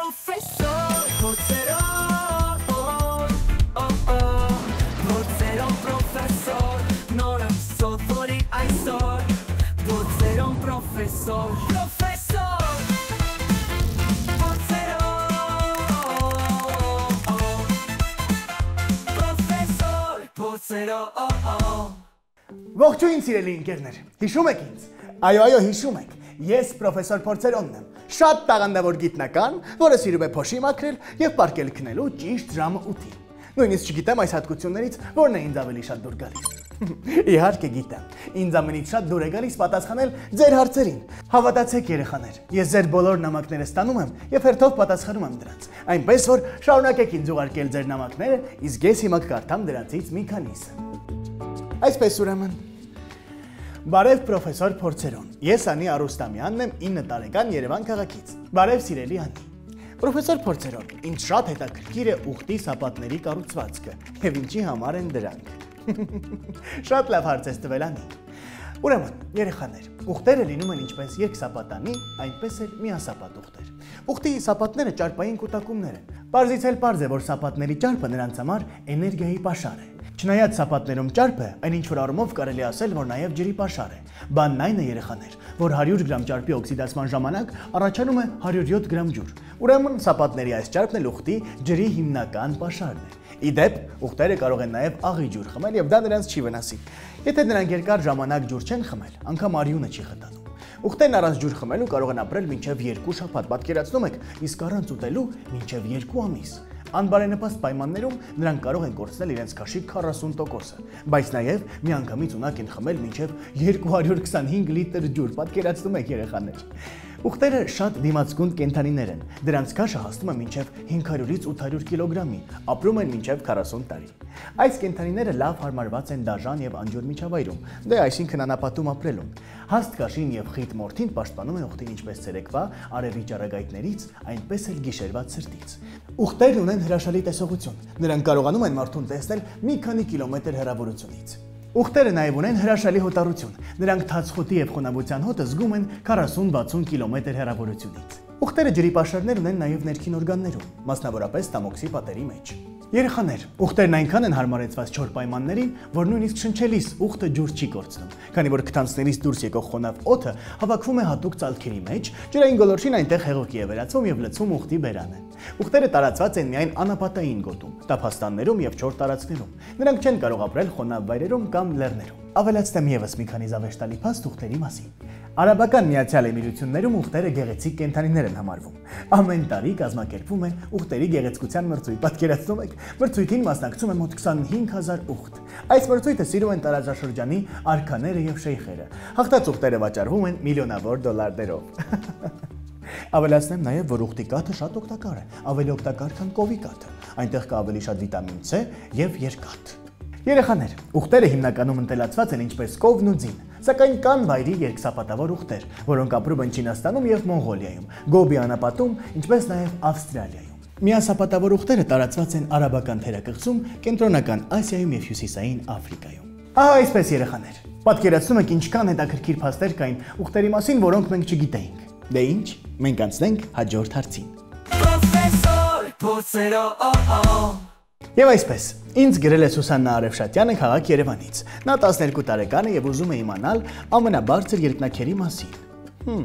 professor Porzeron professor Nora sottori այսօր Porzeron professor Ողջույն սիրելի ընկերներ, հիշում եք ինձ, այո հիշում եք, ես պրոֆեսոր Փորձերոնն եմ, շատ տաղանդավոր գիտնական, որը սիրում է փոշի մաքրել և պարկել քնելու ճիշտ ժամը 8-ին, նույնիսկ չգիտեմ այս հատկություններից, որն է ինձ ավելի շատ դուր գալիս, իհարկե գիտեմ, ինձ ամենից շատ դուր է գալիս պատասխանել ձեր հարցերին, հավատացեք երեխաներ, ես ձեր բոլոր նամակները ստանում եմ և հերթով պատասխանում եմ դրանց, այնպես որ շարունակեք ինձ ուղարկել ձեր նամակները, իսկ ես հիմա կկարդամ դրանցից մի քանիսը։ Այսպես ուրեմն, բարև պրոֆեսոր Փորձերոն, ես Անի Արուստամյանն եմ 9 տարեկան Երևան քաղաքից, բարև սիրելի Անի, պրոֆեսոր Փորձերոն, ինձ շատ հետաքրքիր է ուղտի սապատների կառուցվածքը և ինչի համար են դրանք, շատ լավ հարց ես տվել Անի, ուրեմն երեխաներ, ուղտերը լինում են ինչպես երկսապատանի, այնպես էլ միասապատ ուղտեր, ուղտի սապատները ճարպային կուտակումներ են, պարզից էլ պարզ է, որ սապատների ճարպը նրանց համար էներգիայի պաշար է, Չնայած սապատներում ճարպը, այն ինչ-որ առումով կարելի ասել, որ նաև ջրի պաշար է։ Բանն այն է երեխաներ, որ 100 գրամ ճարպի օքսիդացման ժամանակ առաջանում է 107 գրամ ջուր։ Ուրեմն սապատների այս ճարպն էլ ուղտի ջրի հիմնական պաշարն է։ Ի դեպ, ուղտերը կարող են նաև աղի ջուր խմել եւ դա նրանց չի վնասի։ Եթե նրանք երկար ժամանակ ջուր չեն խմել, անգամ արյունը չի խտանում։ Ուղտերն առանց ջուր խմելու կարող են ապրել մինչև 2 շաբաթ, պատկերացնում եք, իսկ առանց ուտելու մինչև 2 ամիս։ Անբարենպաստ պայմաններում նրանք կարող են կորցնել իրենց քաշի 40%-ը, բայց նաև միանգամից ունակ են խմել մինչև 225 լիտր ջուր, պատկերացնում եք երեխաներ։ Ուղտերը շատ դիմացկուն կենդանիներ են, դրանց քաշը հասնում է մինչև 500-ից 800 կիլոգրամի, ապրում են մինչև 40 տարի։ Այս կենդանիները լավ հարմարված են դաժան եւ անջուր միջավայրում, դե այսինքն անապատում ապրելուն։ Հաստ քաշին եւ խիտ մորթին պաշտպանում են ուղտին ինչպես ցերեկվա արևի ճառագայթներից, այնպես էլ գիշերվա ցրտից։ Ուղտերն ունեն հրաշալի տեսողություն, նրանք կարողանում են մարդուն տեսնել մի քանի կիլոմետր հեռավորությունից։ Ուղտերը նաև ունեն հրաշալի հոտառություն, նրանք թացխոտի եւ խոնավության հոտը զգում են 40-60 կիլոմետր հեռավորությունից։ Ուղտերը ջրի պաշարներ ունեն նաև ներքին օրգաններում, մասնավորապես տամոքսի պատերի մեջ։ Երեխաներ, ուղտերն այնքան են հարմարեցված չոր պայմաններին, որ նույնիսկ շնչելիս ուղտը ջուր չի կորցնում, քանի որ քթանցներից դուրս եկող խոնավ օդը հավաքվում է հատուկ ծալքերի մեջ, ջրային գոլորշին այնտեղ հեղուկի է վերածվում եւ լցում ուղտի բերանը։ Ուղտերը տարածված են միայն անապատային գոտում, տափաստաններում եւ չոր տարածքներում։ Նրանք չեն կարող ապրել խոնավ վայրերում կամ լեռներում։ Ավելացնեմ եւս մի քանի զավեշտալի փաստ ուղտերի մասին։ Արաբական Միացյալ Էմիրություններում ուղտերը գեղեցիկ կենդանիներ են համարվում։ Ամեն տարի կազմակերպվում է ուղտերի գեղեցկության մրցույթ, պատկերացնում եք, մրցույթին մասնակցում է մոտ 25000 ուղտ։ Այս մրցույթը սիրում են տարածաշրջանի արքաները եւ շեյխերը։ Հաղթած ուղտերը վաճառվում են միլիոնավոր դոլարներով։ Ավելացնեմ նաև, որ ուղտի կաթը շատ օգտակար է, ավելի օգտակար, քան կովի կաթը։ Այնտեղ կա ավելի շատ վիտամին C եւ երկաթ։ Երեխաներ, ուղտերը հիմնականում ընտելացված են ինչպես կովն ու ձին, սակայն կան վայրի երկսապատավոր ուղտեր, որոնք ապրում են Չինաստանում եւ Մոնղոլիայում, Գոբի անապատում, ինչպես նաև Ավստրալիայում։ Միասապատավոր ուղտերը տարածված են արաբական թերակղզում, կենտրոնական Ասիայում եւ հյուսիսային Աֆրիկայում։ Ահա այսպես երեխաներ։ Պատկերացնում եք ինչքան հետաքրքիր փաստեր կային ուղտերի մասին, որոնք մենք չգիտեինք։ Դե ինչ, մենք անցնենք հաջորդ հարցին։ Պրոֆեսոր Փորձերոն Եվ այսպես, ինձ գրել է Սուսաննա Արևշատյանը քաղաք Երևանից։ Նա 12 տարեկան է եւ ուզում է իմանալ ամենաբարձր երկնաքերի մասին։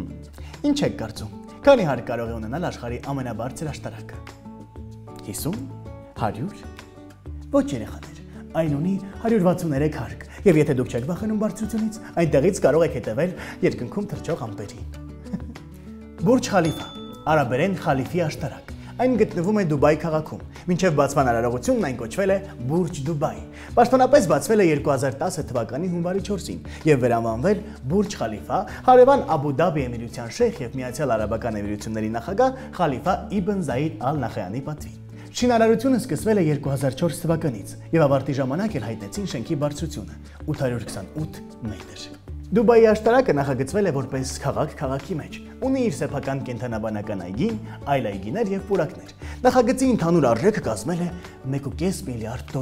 Ինչ եք կարծում, քանի հարկ կարող է ունենալ աշխարհի ամենաբարձր աշտարակը։ 50, 100։ Ոչ երեխաներ, այն ունի 163 հարկ, եւ եթե դուք չեք վախենում բարձրությունից, այնտեղից կարող եք հետևել երկնքում թռչող ամպերին։ Բուրջ Խալիֆա, արաբերեն Խալիֆի աշտարակ։ Այն գտնվում է Դուբայ քաղաքում։ Մինչև բացման արարողությունն այն կոչվել է Բուրջ Դուբայ։ Պաշտոնապես բացվել է 2010 թվականի հունվարի 4-ին եւ վերանվանվել Բուրջ Խալիֆա հարևան Աբու Դաբի Էմիրության շեյխ եւ Միացյալ Արաբական Էմիրությունների նախագահ Խալիֆա Իբն Զայիդ Ալ Նախեյանի պատվին։ Շինարարությունը սկսվել է 2004 թվականից եւ ավարտի ժամանակ էլ հայտնեցին շենքի բարձրությունը 828 մետր։ Դուբայի աշտարակը նախագծվել է որպես քաղաք քաղաքի մեջ, ունի իր սեփական կենդանաբանական այգի, այլ այգիներ եւ պուրակներ։ Նախագծի ընդհանուր արժեքը կազմել է $1.5 միլիարդ։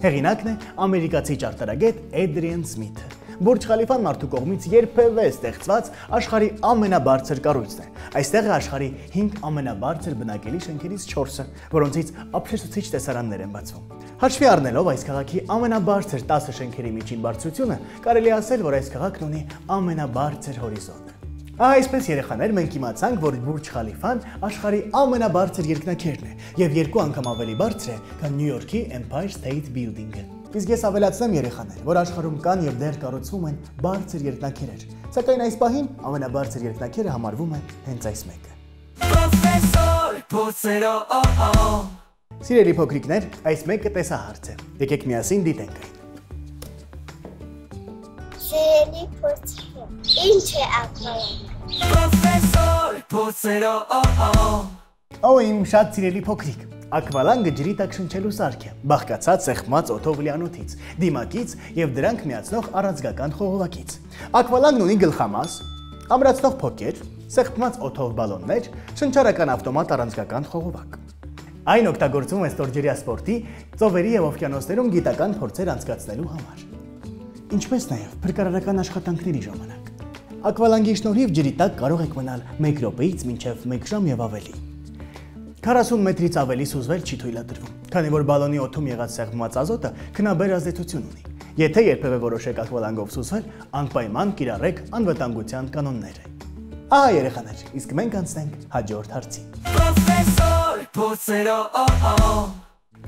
Հեղինակն է ամերիկացի ճարտարագետ Էդրիեն Սմիթը։ Բուրջ Խալիֆան մարդու կողմից երբևէ ստեղծված աշխարհի ամենաբարձր կառույցն է։ Այստեղ է աշխարհի 5 ամենաբարձր բնակելի շենքերից 4-ը, որոնցից ապշեցուցիչ տեսարաններ են բացվում։ Հաշվի առնելով այս քաղաքի ամենաբարձր 10 շենքերի միջին բարձրությունը, կարելի է ասել, որ այս քաղաքն ունի ամենաբարձր հորիզոնը։ Այսպես երեխաներ, մենք իմացանք, որ Բուրջ Խալիֆան աշխարհի ամենաբարձր երկնաքերն է եւ 2 անգամ ավելի բարձր է, քան Նյու Յորքի Empire State Building-ը։ Իսկ ես ավելացնեմ երեխաներ, որ աշխարհում կան եւ դեռ կառուցվում են բարձր երկնաքերեր, սակայն այս պահին ամենաբարձր երկնաքերը համարվում է հենց այս մեկը։ Պրոֆեսոր Փորձերով Սիրելի փոքրիկներ, այս մեկը տեսահարց է։ Եկեք միասին դիտենք այն։ Սիրելի փորձերով, ինչ է ակվարիում։ Պրոֆեսոր Փորձերով Ո իմ շատ սիրելի փոքրիկ, ակվալանգը ջրի տակ շնչելու սարք է, բաղկացած սեղմած օդով լիանոթից, դիմակից եւ դրանք միացնող առանցքական խողովակից։ Ակվալանգն ունի գլխամաս, ամրացնող փոկեր, սեղմած օդով բալոններ, շնչառական ավտոմատ առանցքական խողովակ։ Այն օգտագործվում է ստորջրյա սպորտի, ծովերի եւ օվկիանոսներում գիտական փորձեր անցկացնելու համար, ինչպես նաեւ փրկարարական աշխատանքների ժամանակ։ Ակվալանգի շնորհիվ ջրի տակ կարող եք մնալ 1 րոպեից մինչև 1 ժամ եւ ավելի։ 40 մետրից ավելի սուզվել չի թույլատրվում, քանի որ բալոնի օդում եղած սեղմված ազոտը քնաբեր ազդեցություն ունի։ Եթե երբևէ որոշեք ակվալանգով սուզվել, անպայման կիրառեք անվտանգության կանոնները։ Ահա երեխաներ, իսկ մենք անցնենք հաջորդ հարցին։ Պրոֆեսոր Փորձերով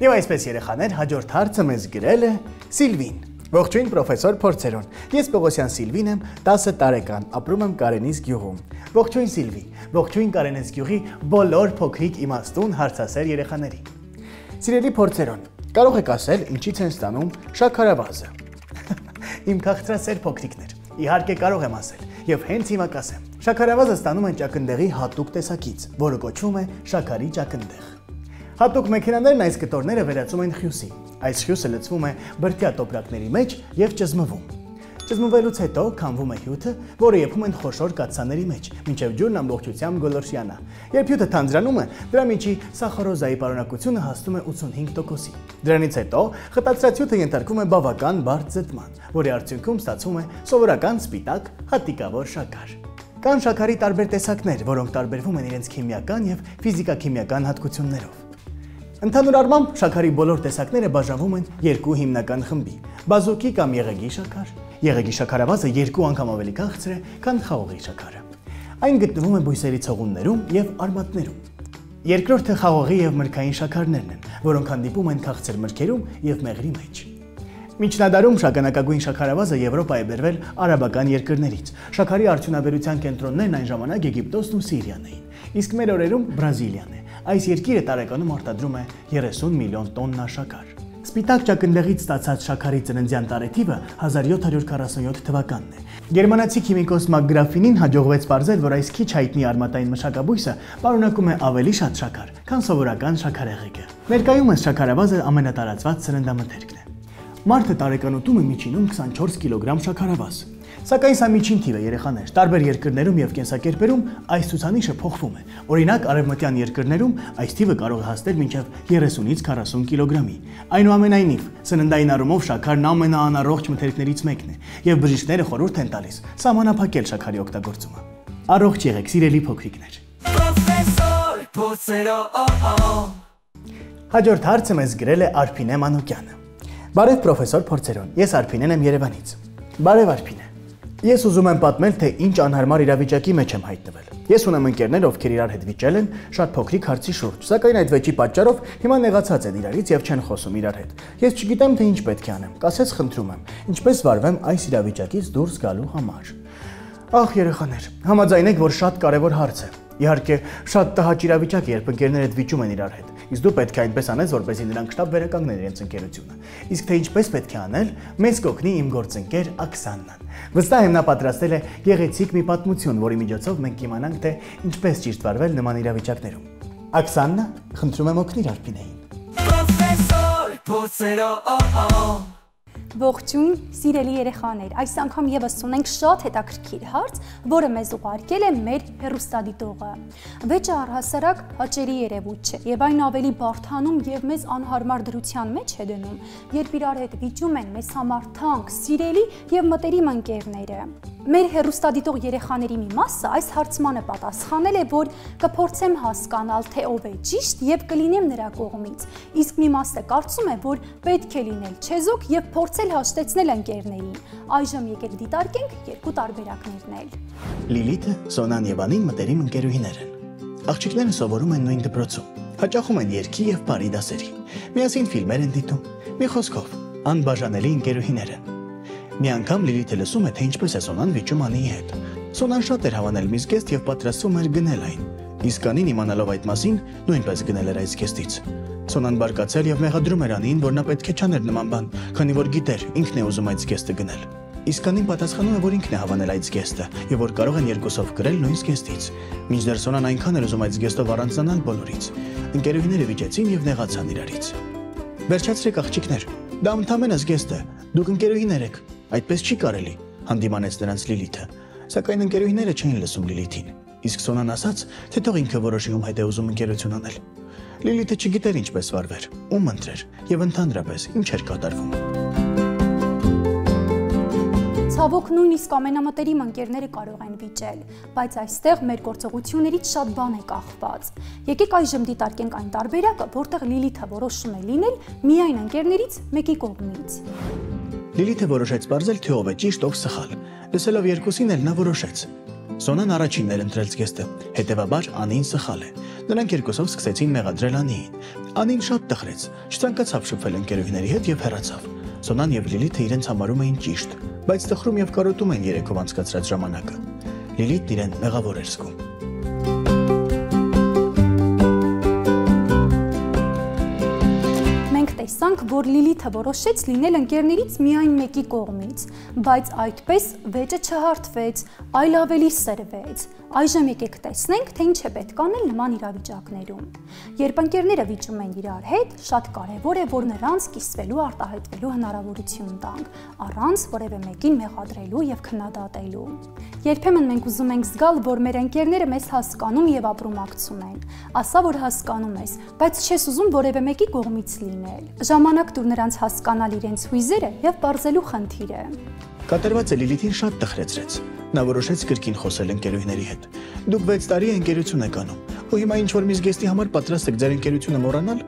Եվ այսպես երեխաներ, հաջորդ հարցը մեզ գրել է Սիլվին։ Ողջույն պրոֆեսոր Փորձերոն։ Ես Պողոսյան Սիլվին եմ, 10 տարեկան, ապրում եմ Կարենիս գյուղում։ Ողջույն Սիլվի, ողջույն Կարենիս գյուղի բոլոր փոքրիկ իմաստուն հարցասեր երեխաների։ Սիրելի Փորձերոն, կարող եք ասել, ինչից են ստանում շաքարավազը։ Իմ քաղցրասեր փոքրիկներ, իհարկե կարող եմ ասել, եւ հենց հիմա կասեմ։ Շաքարավազը ստանում են ճակնդեղի հատուկ տեսակից, որը կոչվում է շաքարի ճակնդեղ։ Հատուկ մեքենաներն այս կտորները վերածում են խյուսի։ Այս խյուսը լցվում է բրդյա տոպրակների մեջ եւ ճզմվում։ Ճզմվելուց հետո քամվում է հյութը, որը եփում են խոշոր կաթսաների մեջ, մինչև ջուրն ամբողջությամբ գոլորշիանա։ Երբ հյութը թանձրանում է, դրա միջի սախարոզայի պարունակությունը հասնում է 85%-ի։ Դրանից հետո խտացրած հյութը ենթարկվում է բավական բարդ զտման, որի արդյունքում ստացվում է սովորական սպիտակ հատիկավոր շաքար։ Կան շաքարի տարբեր տեսակներ, որոնք տարբերվում են իրենց քիմիական եւ ֆիզիկա-քիմիական հատկություններով։ Ընդհանուր առմամբ շաքարի բոլոր տեսակները բաժանվում են 2 հիմնական խմբի՝ բազուկի կամ եղեգի շաքար։ Եղեգի շաքարավազը 2 անգամ ավելի քաղցր է, քան խաղողի շաքարը։ Այն գտնվում է բույսերի ցողուններում եւ արմատներում։ Երկրորդը խաղողի եւ մրգային շաքարներն են, որոնք հանդիպում են քաղցր մրգերում եւ մեղրի մեջ։ Միջնադարում շագանակագույն շաքարավազը Եվրոպա է բերվել արաբական երկրներից։ Շաքարի արդյունաբերության կենտրոններն այն ժամանակ Եգիպտոսն ու Սիրիան էին, իսկ մեր օրերում Բրազիլիան է։ Այս երկիրը տարեկանում արտադրում է 30 միլիոն տոննա շաքար։ Սպիտակ ճակնդեղից ստացած շաքարի ծննդյան տարեթիվը 1747 թվականն է։ Գերմանացի քիմիկոս Մակգրաֆինին հաջողվեց պարզել, որ այս քիչ հայտնի արմատային մշակաբույսը պարունակում է ավելի շատ շաքար, քան սովորական շաքարեղեգը։ Ներկայումս շաքարավազը ամենատարածված սննդամթերքն է։ Մարդը տարեկան ուտում է միջինում 24 կիլոգրամ շաքարավազ։ Սակայն սա միջին թիվ է երեխաներ։ Տարբեր երկրներում եւ կենսակերպերում այս ցուցանիշը փոխվում է։ Օրինակ, արևմտյան երկրներում այս թիվը կարող է հասնել մինչև 30-ից 40 կիլոգրամի։ Այնուամենայնիվ, սննդային առումով շաքարն ամենաանառողջ մթերքներից մեկն է, եւ բժիշկները խորհուրդ են տալիս սահմանափակել շաքարի օգտագործումը։ Առողջ եղեք, սիրելի փոքրիկներ։ Պրոֆեսոր Փորձերով Հաջորդ հարցը մեզ գրել է Արփինե Մանուկյանը։ Բարև պրոֆեսոր Փորձերոն, ես Արփինեն եմ Երևանից։ Բարև Արփինե։ Ես ուզում եմ պատմել, թե ինչ անհարմար իրավիճակի մեջ եմ հայտնվել։ Ես ունեմ ընկերներ, ովքեր իրար հետ վիճել են շատ փոքրիկ հարցի շուրջ, սակայն այդ վեճի պատճառով հիմա նեղացած են իրարից եւ չեն խոսում իրար հետ։ Ես չգիտեմ, թե ինչ պետք է անեմ։ Կասեց, խնդրում եմ, ինչպես վարվեմ այս իրավիճակից դուրս գալու համար։ Ախ, երեխաներ, համաձայնեք, որ շատ կարևոր հարց է։ Իհարկե, շատ տհաճ իրավիճակ է, երբ ընկերներդ վիճում են իրար հետ։ Իսկ դու պետք է այնպես անես, որպեսզի նրանք շտապ վերականգնեն իրենց ընկերությունը։ Իսկ թե ինչպես պետք է անել, մեզ կօգնի իմ գործընկեր Աքսաննան։ Վստահ եմ, նա պատրաստել է գեղեցիկ մի պատմություն, որի միջոցով մենք կիմանանք, թե ինչպես ճիշտ վարվել նման իրավիճակներում։ Աքսաննա, խնդրում եմ օգնիր Արփինեին։ Պրոֆեսոր Փորձերով Ողջույն, սիրելի երեխաներ, այս անգամ եւս ունենք շատ հետաքրքիր հարց, որը մեզ ուղարկել է մեր հեռուստադիտողը։ Վեճը առհասարակ հաճելի երևույթ չէ, եւ այն ավելի բարդանում եւ մեզ անհարմար դրության մեջ է դնում, երբ իրար հետ վիճում են մեզ համար թանկ, սիրելի եւ մտերիմ ընկերները։ Մեր հեռուստադիտող երեխաների մի մասը այս հարցմանը պատասխանել է, որ կփորձեմ հասկանալ, թե ով է ճիշտ եւ կլինեմ նրա կողմից, իսկ մի մասը կարծում է, որ պետք է լինել չեզոք եւ փորձել հաշտեցնել ընկերներին։ Այժմ եկեք դիտարկենք երկու տարբերակներն էլ։ Լիլիթը, Սոնան եւ Անին մտերիմ ընկերուհիներ են։ Աղջիկները սովորում են նույն դպրոցում, հաճախում են երգի եւ բարի դասերի, միասին ֆիլմեր են դիտում, մի խոսքով, անբաժանելի ընկերուհիներ են։ Մի անգամ Լիլիթը լսում է, թե ինչպես է Սոնան վիճում Անիի հետ։ Սոնան շատ էր հավանել մի զգեստ եւ պատրաստվում էր գնել այն, իսկ Անին իմանալով այդ մասին նույնպես գնել էր այդ զգեստից։ Սոնան բարկացել եւ մեղադրում էր Անիին, որ նա պետք է չաներ նման բան, քանի որ գիտեր, ինքն է ուզում այդ զգեստը գնել։ Իսկ Անին պատասխանում է, որ ինքն է հավանել այդ զգեստը եւ որ կարող են երկուսով գրել նույն զգեստից։ Մինչդեռ Սոնան այնքան էր ուզում այդ զգեստով առանձնանալ բոլորից։ Ընկերուհիները վիճեցին եւ նեղացան իրարից։ Վերջացրեք աղջիկներ, դա ընդամենը զգեստ է, դուք ընկերուհիներ եք, այդպես չի կարելի, հանդիմանեց նրանց Լիլիթը, սակայն ընկերուհիները չէին լսում Լիլիթին, իսկ Սոնան ասաց, թե թող ինքը որոշի ում հետ է ուզում ընկերություն անել։ Լիլիթը չգիտեր ինչպես վարվեր, ում ընտրեր եւ ընդհանրապես ինչ էր կատարվում։ Ցավոք նույնիսկ ամենամտերիմ ընկերները կարող են վիճել, բայց այստեղ մեր գործողություններից շատ բան է կախված։ Եկեք այժմ դիտարկենք այն տարբերակը, որտեղ Լիլիթը որոշում է լինել միայն ընկերներից մեկի կողմից։ Լիլիթը որոշեց բարձել, թե ով է ճիշտ, ով սխալ։ Լսելով երկուսին էլ նա որոշեց։ Սոնան առաջինն էր ընտրել զգեստը, հետևաբար Անին սխալ է։ Նրանք երկուսով սկսեցին մեղադրել Անիին։ Անին շատ տխրեց, չցանկացավ շփվել ընկերուհիների հետ եւ հեռացավ։ Սոնան եւ Լիլիթը իրենց համարում էին ճիշտ, բայց տխրում եւ կարոտում էին երեքով անցկացրած ժամանակը։ Լիլիթն իրեն մեղավոր էր զգում։ Տեսանք, որ Լիլիթը որոշեց լինել ընկերներից միայն մեկի կողմից, բայց այդպես վեճը չհարթվեց, այլ ավելի սրվեց։ Այժմ եկեք տեսնենք, թե ինչ է պետք անել նման իրավիճակներում։ Երբ ընկերները վիճում են իրար հետ, շատ կարևոր է, որ նրանց կիսվելու արտահայտվելու հնարավորություն տանք, առանց որևէ մեկին մեղադրելու եւ քննադատելու։ Երբեմն մենք ուզում ենք զգալ, որ մեր ընկերները մեզ հասկանում եւ ապրումակցում են։ Ասա, որ հասկանում ես, բայց չես ուզում որևէ մեկի կողմից լինել։ Ժամանակ տուր նրանց հասկանալ իրենց հույզերը եւ բարձելու խնդիրը։ Կատարվածը Լիլիթին շատ տխրեցրեց։ Նա որոշեց կրկին խոսել ընկերուհիների հետ։ Դուք 6 տարի ընկերություն եք անում, ու հիմա ինչ որ մի զգեստի համար պատրաստ եք ձեր ընկերությունը մոռանալ։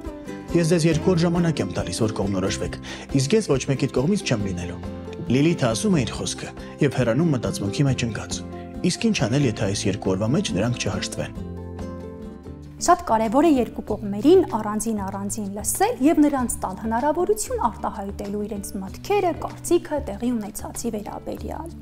Ես ձեզ 2 օր ժամանակ եմ տալիս, որ կողմնորոշվեք, իսկ ես ոչ մեկիդ կողմից չեմ լինելու։ Լիլիթը ասում է իր խոսքը եւ հեռանում մտածմունքի մեջ ընկած։ Իսկ ինչ անել, եթե այս 2 օրվա մեջ նրանք չհաշտվեն։ Շատ կարևոր է երկու կողմերին առանձին լսել եւ նրանց տալ հնարավորություն արտահայտելու իրենց մտքերը, կարծիքը, տեղի ունեցածի վերաբերյալ։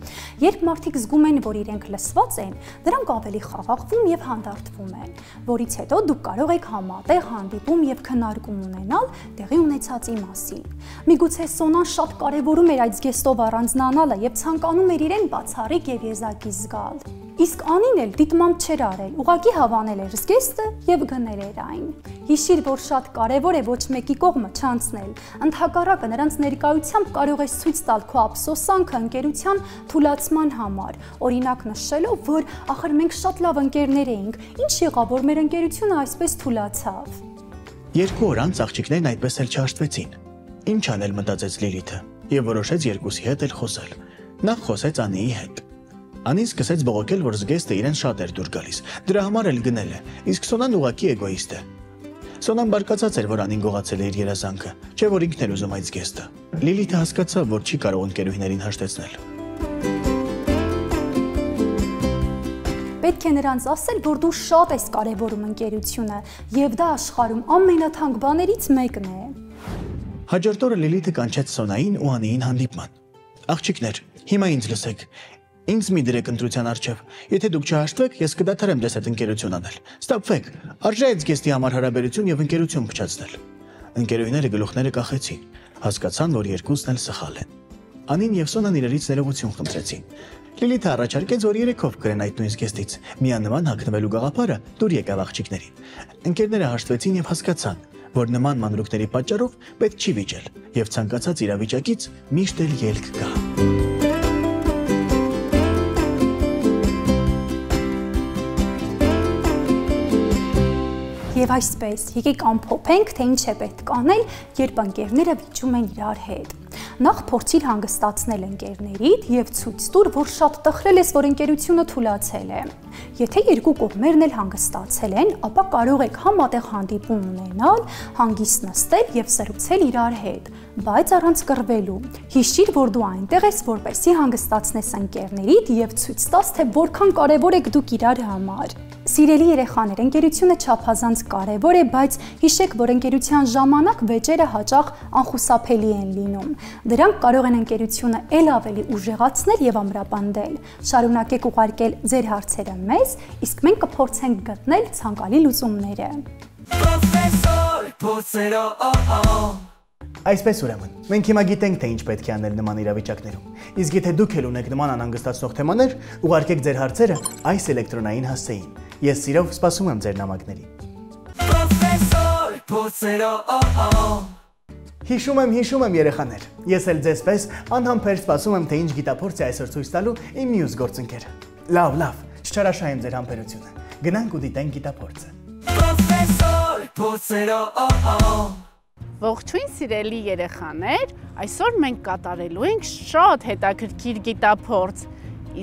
Երբ մարդիկ զգում են, որ իրենք լսված են, նրանք ավելի խաղաղվում եւ հանդարտվում են, որից հետո դուք կարող եք համատեղ հանդիպում եւ քննարկում ունենալ տեղի ունեցածի մասին։ Միգուցե Սոնան շատ կարևորում էր այդ զգեստով առանձնանալը եւ ցանկանում էր իրեն բացառիկ եւ եզակի զգալ։ Իսկ Անին էլ դիտմամբ չէր արել, ուղղակի հավանել էր զգեստը եւ գնել էր այն։ Հիշիր, որ շատ կարևոր է ոչ մեկի կողմը չանցնել։ Ընդհակառակը նրանց ներկայությամբ կարող ես ցույց տալ քո ափսոսանքը ընկերության թուլացման համար, օրինակ նշելով, որ ախր մենք շատ լավ ընկերներ էինք, ինչ եղավ, որ մեր ընկերությունը այսպես թուլացավ։ 2 օր անց աղջիկներն այդպես էլ չհաշտվեցին։ Ինչ անել, մտածեց Լիլիթը եւ որոշեց երկուսի հետ էլ խոսել։ Նախ խոսեց Անիի հետ։ Անին սկսեց բողոքել, որ զգեստը իրեն շատ էր դուր գալիս, դրա համար էլ գնել է, իսկ Սոնան ուղղակի էգոիստ է։ Սոնան բարկացած էր, որ Անին գողացել է իր երազանքը, չէ՞ որ ինքն էր ուզում այդ զգեստը։ Լիլիթը հասկացավ, որ չի կարող ընկերուհիներին հաշտեցնել։ Պետք է նրանց ասել, որ դու շատ ես կարևորում ընկերությունը, եւ դա աշխարհում ամենաթանկ բաներից մեկն է։ Հաջորդ օրը Լիլիթը կանչեց Սոնային ու Անիին հանդիպման։ Աղջիկներ, հիմա ինձ լսեք։ Ինձ մի դրեք ընտրության առջև։ Եթե դուք չհաշտվեք, ես կդադարեմ ձեզ հետ ընկերություն անել։ Ստապվեք, արժե այդ զգեստի համար հարաբերություն եւ ընկերություն փչացնել։ Ընկերուհիները գլուխները կախեցին, հասկացան, որ երկուսն էլ սխալ են։ Անին եւ Սոնան իրարից ներողություն խնդրեցին։ Լիլիթը առաջարկեց, որ երեքով կրեն այդ նույն զգեստից։ Միանման հագնվելու գաղափարը դուր եկավ աղջիկներին։ Ընկերները հաշտվեցին եւ հասկացան, որ նման մանրուքների պատճառով պետք չի վիճել եւ ցանկացած իրավիճակից միշտ էլ ելք կա։ Եվ այսպես, եկեք ամփոփենք, թե ինչ է պետք անել, երբ ընկերները վիճում են իրար հետ։ Նախ փորձիր հանգստացնել ընկերներիդ եւ ցույց տուր, որ շատ տխրել ես, որ ընկերությունը թուլացել է։ Եթե երկու կողմերն էլ հանգստացել են, ապա կարող եք համատեղ հանդիպում ունենալ, հանգիստ նստել եւ զրուցել իրար հետ, բայց առանց կռվելու։ Հիշիր, որ դու այնտեղ ես, որպեսզի հանգստացնես ընկերներիդ եւ ցույց տաս, թե որքան կարեւոր եք դուք իրար համար։ Սիրելի երեխաներ, ընկերությունը չափազանց կարևոր է, բայց հիշեք, որ ընկերության ժամանակ վեճերը հաճախ անխուսափելի են լինում։ Դրանք կարող են ընկերությունը ել ավելի ուժեղացնել եւ ամրապնդել։ Շարունակեք ուղարկել ձեր հարցերը մեզ, իսկ մենք կփորձենք գտնել ցանկալի լուծումները։ Պրոֆեսոր Փոսերո Այսպես ուրեմն, մենք հիմա գիտենք, թե ինչ պետք է անել նման իրավիճակներում։ Իսկ եթե դուք էլ ունեք նման անհանգստացնող թեմաներ, ուղարկեք ձեր հարցերը այս էլեկտրոնային հասցեին։ Ես սիրով սպասում եմ ձեր նամակների։ Պրոֆեսոր Փոսերո Հիշում եմ երեխաներ։ Ես էլ ձեզ պես անհամբեր սպասում եմ, թե ինչ գիտափորձ է այսօր ցույց տալու իմ մյուս գործընկերը։ Լավ, չչարաշահեմ ձեր համբերությունը։ Գնանք ու դիտենք գիտափորձը։ Պրոֆեսոր Փոսերո Ողջույն սիրելի երեխաներ, այսօր մենք կատարելու ենք շատ հետաքրքիր գիտափորձ,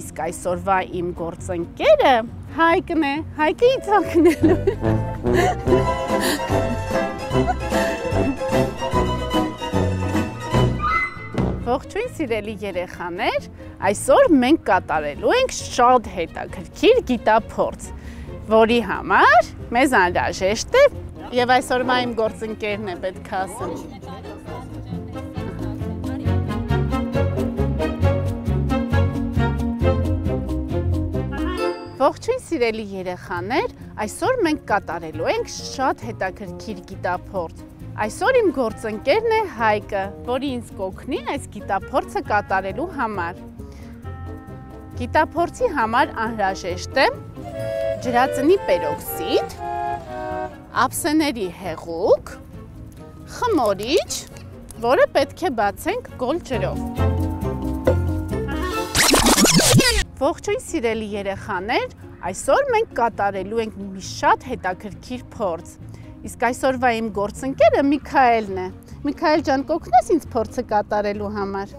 իսկ այսօրվա իմ գործընկերը Հայկն է, Հայկը իցակնելու։ Ողջույն սիրելի երեխաներ, այսօր մենք կատարելու ենք շատ հետաքրքիր գիտափորձ, որի համար մեզ անհրաժեշտ է Եվ այսօրվա իմ գործընկերն է պետք է ասեմ։ Ողջույն սիրելի երեխաներ, այսօր մենք կատարելու ենք շատ հետաքրքիր գիտափորձ։ Այսօր իմ գործընկերն է Հայկը, որը ինձ կօգնի այս գիտափորձը կատարելու համար։ Գիտափորձի համար անհրաժեշտ է ջրածնի պերօքսիդ, ափսեների հեղուկ, խմորիչ, որը պետք է բացենք գոլ ջրով։ Ողջույն սիրելի երեխաներ, այսօր մենք կատարելու ենք մի շատ հետաքրքիր փորձ։ Իսկ այսօրվա իմ գործընկերը Միքայելն է։ Միքայել ջան, կօգնես ինձ փորձը կատարելու համար։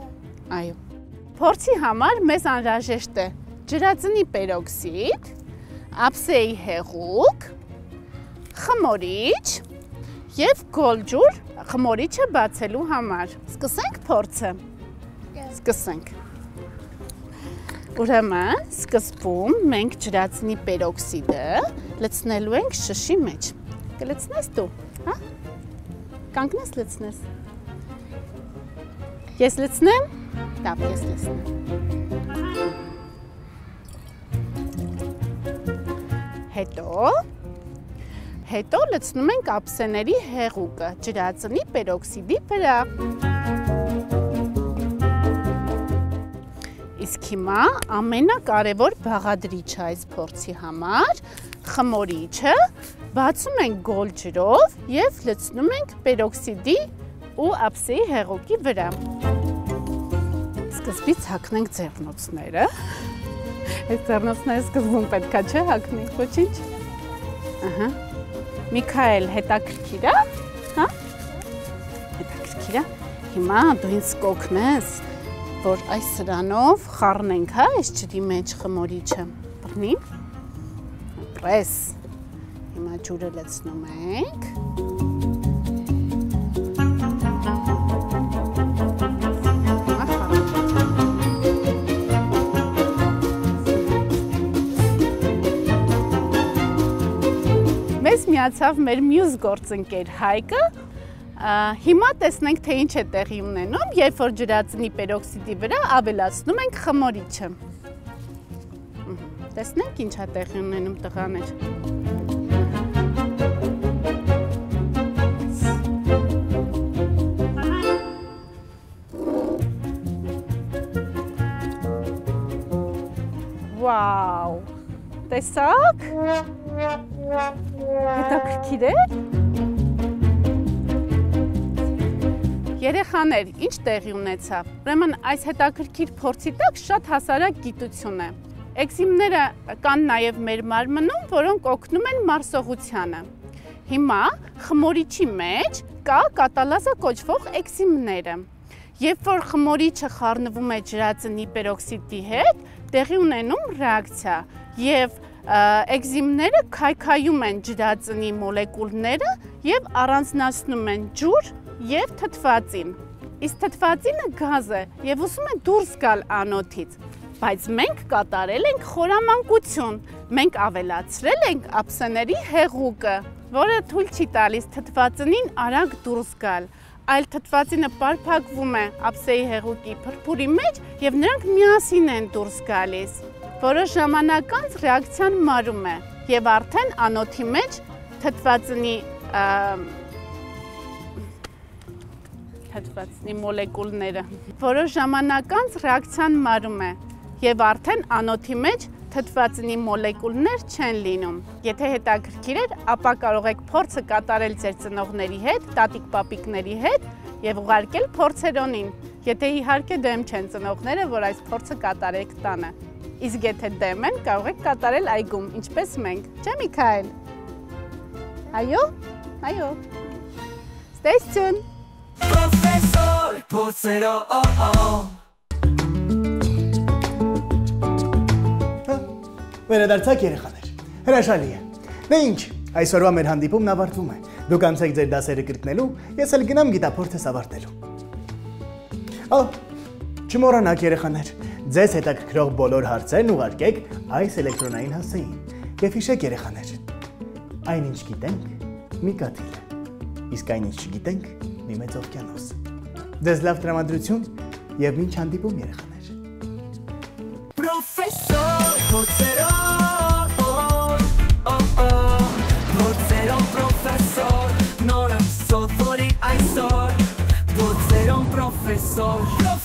Այո։ Փորձի համար մեզ անհրաժեշտ է ջրածնի պերօքսիդ, ափսեի հեղուկ, խմորիչ և գոլջուր խմորիչը բացելու համար։ Սկսենք փորձը։ Սկսենք։ Ուրեմն, սկզբում մենք ջրածնի պերօքսիդը լցնելու ենք շշի մեջ։ Կլցնես դու, հա? Կանգնես լցնես։ Ես լցնեմ։ Լավ, ես լցնեմ։ Հետո լցնում ենք ափսեների հեղուկը ջրածնի պերօքսիդի վրա։ Իսկ հիմա ամենակարևոր բաղադրիչը այս փորձի համար խմորիչը բացում ենք գոլ ջրով և լցնում ենք պերօքսիդի ու ափսեի հեղուկի վրա։ Սկզբից հագնենք ձեռնոցները։ Այս ձեռնոցները սկզբում պետք է չէ հագնի, ոչինչ։ Ահա։ Միքայել, հետաքրքիր է, հա? Հետաքրքիր է։ Հիմա դու ինձ կօգնես, որ այս սրանով խառնենք, հա, այս ջրի մեջ խմորիչը։ Բռնի։ Պրես։ Հիմա ջուրը լցնում ենք։ Մեզ միացավ մեր մյուս գործընկեր Հայկը, հիմա տեսնենք, թե ինչ է տեղի ունենում, երբ որ ջրածնի պերօքսիդի վրա ավելացնում ենք խմորիչը։ Տեսնենք ինչ է տեղի ունենում տղաներ։ Վաու, տեսակ։ Հետաքրքիր է։ Երեխաներ, ինչ տեղի ունեցավ։ Ուրեմն այս հետաքրքիր փորձի տակ շատ հասարակ գիտություն է։ Էկզեմները կան նաև մեր մարմնում, որոնք օգնում են մարսողությանը։ Հիմա խմորիչի մեջ կա կատալազա կոչվող էկզեմները։ Երբ որ խմորիչը խառնվում է ջրածնի պերօքսիդի հետ, տեղի ունենում ռեակցիա եւ էկզեմները քայքայում են ջրածնի մոլեկուլները եւ առանձնացնում են ջուր եւ թթվածին։ Իսկ թթվածինը գազ է եւ ուզում է դուրս գալ անոթից, բայց մենք կատարել ենք խորամանկություն։ Մենք ավելացրել ենք ափսեների հեղուկը, որը թույլ չի տալիս թթվածինին արագ դուրս գալ, այլ թթվածինը պարփակվում է ափսեի հեղուկի փրփուրի մեջ եւ նրանք միասին են դուրս գալիս։ Որոշ ժամանակ անց ռեակցիան մարում է եւ արդեն անոթի մեջ թթվածինի մոլեկուլները։ Որոշ ժամանակ անց ռեակցիան մարում է եւ արդեն անոթի մեջ թթվածինի մոլեկուլներ չեն լինում։ Եթե հետաքրքիր է, ապա կարող եք փորձը կատարել ձեր ծնողների հետ, տատիկ-պապիկների հետ եւ ուղարկել փորձերոնին։ Եթե իհարկե դեմ չեն ծնողները, որ այս փորձը կատարեք տանը։ Իսկ եթե դեմ են, կարող եք կատարել այգում, ինչպես մենք, չէ՞ Միքայել։ Այո։ Այո։ Stay tuned. Professor փորձերո Վերադարձակ երեխաներ, հրաշալի է։ Դե ինչ, այսօրվա մեր հանդիպումն ավարտվում է։ Դուք անցեք ձեր դասերը կրկնելու, ես էլ գնամ գիտափորձս ավարտելու։ Չմոռանաք երեխաներ, ձեզ հետաքրքրող բոլոր հարցերն ուղարկեք այս էլեկտրոնային հասցեին։ Եվ հիշեք երեխաներ, այնինչ գիտենք, մի կաթիլ է, իսկ այնինչ չգիտենք, մի մեծ օվկիանոս։ Ձեզ լավ տրամադրություն եւ մինչ հանդիպում երեխաներ։ Professor փորձերո Փորձերո professor նորը սովորի այսօր Փորձերո professor